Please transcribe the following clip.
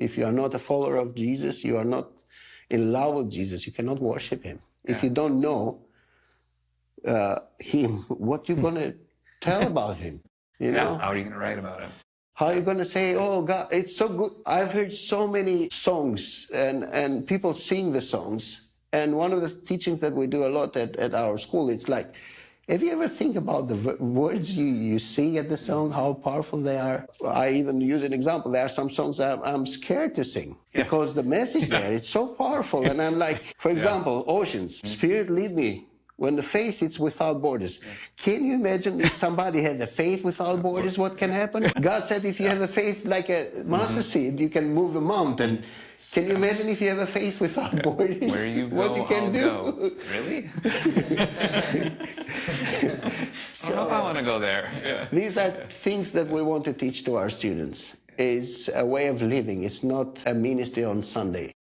If you are not a follower of Jesus, you are not in love with Jesus, you cannot worship him. Yeah. If you don't know him, what you going to tell about him? You know? How are you going to write about him? How are you going to say, oh, God, it's so good. I've heard so many songs and people sing the songs. And one of the teachings that we do a lot at our school, it's like, have you ever think about the words you sing at the song, how powerful they are? I even use an example. There are some songs that I'm scared to sing because the message there, it's so powerful. And I'm like, for example, Oceans, Spirit lead me. When the faith is without borders. Can you imagine if somebody had a faith without borders, what can happen? God said if you have a faith like a mustard seed, you can move a mountain. Can you imagine if you have a faith without borders? Where you go, what you can I'll do? go. Really? I don't know if I want to go there. These are things that we want to teach to our students. It's a way of living. It's not a ministry on Sunday.